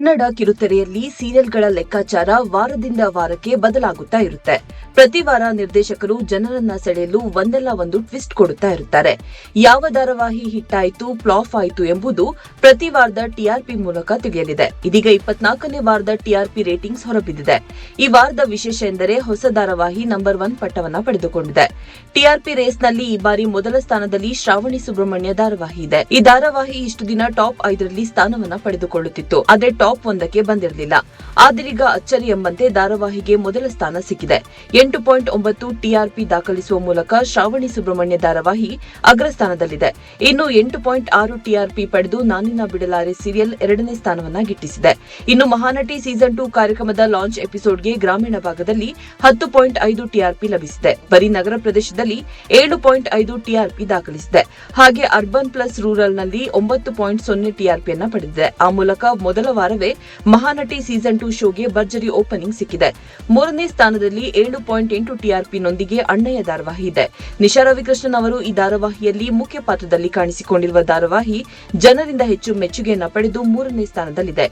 ಕನ್ನಡ ಕಿರುತೆರೆಯಲ್ಲಿ ಸೀರಿಯಲ್ಗಳ ಲೆಕ್ಕಾಚಾರ ವಾರದಿಂದ ವಾರಕ್ಕೆ ಬದಲಾಗುತ್ತಾ ಇರುತ್ತೆ. ಪ್ರತಿ ವಾರ ನಿರ್ದೇಶಕರು ಜನರನ್ನ ಸೆಳೆಯಲು ಒಂದಲ್ಲ ಒಂದು ಟ್ವಿಸ್ಟ್ ಕೊಡುತ್ತಾ ಇರುತ್ತಾರೆ. ಯಾವ ಧಾರಾವಾಹಿ ಹಿಟ್ ಆಯಿತು, ಫ್ಲಾಪ್ ಆಯಿತು ಎಂಬುದು ಪ್ರತಿ ವಾರದ ಟಿಆರ್ಪಿ ಮೂಲಕ ತಿಳಿಯಲಿದೆ. ಇದೀಗ 24ನೇ ವಾರದ ಟಿಆರ್ಪಿ ರೇಟಿಂಗ್ಸ್ ಹೊರಬಿದ್ದಿದೆ. ಈ ವಾರದ ವಿಶೇಷ ಎಂದರೆ ಹೊಸ ಧಾರಾವಾಹಿ ನಂಬರ್ 1 ಪಟ್ಟವನ್ನ ಪಡೆದುಕೊಂಡಿದೆ. ಟಿಆರ್ಪಿ ರೇಸ್ನಲ್ಲಿ ಈ ಬಾರಿ ಮೊದಲ ಸ್ಥಾನದಲ್ಲಿ ಶ್ರಾವಣಿ ಸುಬ್ರಹ್ಮಣ್ಯ ಧಾರಾವಾಹಿ ಇದೆ. ಈ ಧಾರಾವಾಹಿ ಇಷ್ಟು ದಿನ ಟಾಪ್ 5ರಲ್ಲಿ ಸ್ಥಾನವನ್ನ ಪಡೆದುಕೊಳ್ಳುತ್ತಿತ್ತು. ಆದರೆ ಟಾಪ್ 1ಕ್ಕೆ ಬಂದಿರಲಿಲ್ಲ. ಆದರೀಗ ಅಚ್ಚರಿ ಎಂಬಂತೆ ಧಾರಾವಾಹಿಗೆ ಮೊದಲ ಸ್ಥಾನ ಸಿಕ್ಕಿದೆ. 8.9 ಟಿಆರ್ಪಿ ದಾಖಲಿಸುವ ಮೂಲಕ ಶ್ರಾವಣಿ ಸುಬ್ರಹ್ಮಣ್ಯ ಧಾರಾವಾಹಿ ಅಗ್ರಸ್ಥಾನದಲ್ಲಿದೆ. ಇನ್ನು 8.6 ಟಿಆರ್ಪಿ ಪಡೆದು ನಾನಿನ್ನ ಬಿಡಲಾರೆ ಸೀರಿಯಲ್ 2ನೇ ಸ್ಥಾನವನ್ನ ಗಿಟ್ಟಿಸಿದೆ. ಇನ್ನು ಮಹಾನಟಿ ಸೀಸನ್ 2 ಕಾರ್ಯಕ್ರಮದ ಲಾಂಚ್ ಎಪಿಸೋಡ್ಗೆ ಗ್ರಾಮೀಣ ಭಾಗದಲ್ಲಿ 10.5 ಟಿಆರ್ಪಿ ಲಭಿಸಿದೆ. ಬರೀ ನಗರ ಪ್ರದೇಶದಲ್ಲಿ 7.5 ಟಿಆರ್ಪಿ ದಾಖಲಿಸಿದೆ. ಹಾಗೆ ಅರ್ಬನ್ ಪ್ಲಸ್ ರೂರಲ್ನಲ್ಲಿ 9.0 ಟಿಆರ್ಪಿಯನ್ನ ಪಡೆದಿದೆ. ಆ ಮೂಲಕ ಮೊದಲ ವಾರವೇ ಮಹಾನಟಿ ಸೀಸನ್ 2 ಶೋಗೆ ಭರ್ಜರಿ ಓಪನಿಂಗ್ ಸಿಕ್ಕಿದೆ. 3ನೇ ಸ್ಥಾನದಲ್ಲಿ 7.8 ಟಿಆರ್ಪಿನೊಂದಿಗೆ ಅಣ್ಣಯ್ಯ ಧಾರಾವಾಹಿ ಇದೆ. ನಿಶಾ ರವಿಕೃಷ್ಣನ್ ಅವರು ಈ ಧಾರಾವಾಹಿಯಲ್ಲಿ ಮುಖ್ಯ ಪಾತ್ರದಲ್ಲಿ ಕಾಣಿಸಿಕೊಂಡಿರುವ ಧಾರಾವಾಹಿ ಜನರಿಂದ ಹೆಚ್ಚು ಮೆಚ್ಚುಗೆಯನ್ನ ಪಡೆದು 3ನೇ ಸ್ಥಾನದಲ್ಲಿದೆ.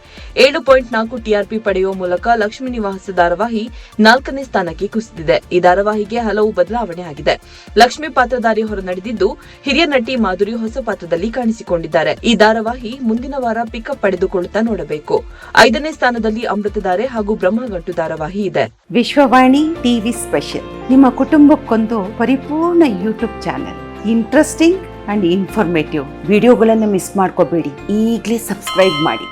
7.4 ಟಿಆರ್ಪಿ ಪಡೆಯುವ ಮೂಲಕ ಲಕ್ಷ್ಮೀ ನಿವಾಸ ಧಾರಾವಾಹಿ 4ನೇ ಸ್ಥಾನಕ್ಕೆ ಕುಸಿದಿದೆ. ಈ ಧಾರಾವಾಹಿಗೆ ಹಲವು ಬದಲಾವಣೆ ಆಗಿದೆ. ಲಕ್ಷ್ಮಿ ಪಾತ್ರಧಾರಿ ಹೊರನಡೆದಿದ್ದು, ಹಿರಿಯ ನಟಿ ಮಾಧುರಿ ಹೊಸ ಪಾತ್ರದಲ್ಲಿ ಕಾಣಿಸಿಕೊಂಡಿದ್ದಾರೆ. ಈ ಧಾರಾವಾಹಿ ಮುಂದಿನ ವಾರ ಪಿಕಪ್ ಪಡೆದುಕೊಳ್ಳುತ್ತಾ ನೋಡಬೇಕು. 5ನೇ ಸ್ಥಾನದಲ್ಲಿ ಅಮೃತಧಾರೆ ಹಾಗೂ ಬ್ರಹ್ಮಗಂಟು ಧಾರಾವಾಹಿ ಇದೆ. ವಿಶ್ವವಾಣಿ ಟಿವಿ ಸ್ಪೆಷಲ್ ನಿಮ್ಮ ಕುಟುಂಬಕ್ಕೊಂದು ಪರಿಪೂರ್ಣ YouTube channel. Interesting and informative ವಿಡಿಯೋಗಳನ್ನು ಮಿಸ್ ಮಾಡ್ಕೋಬೇಡಿ. ಈಗಲೇ ಸಬ್ಸ್ಕ್ರೈಬ್ ಮಾಡಿ.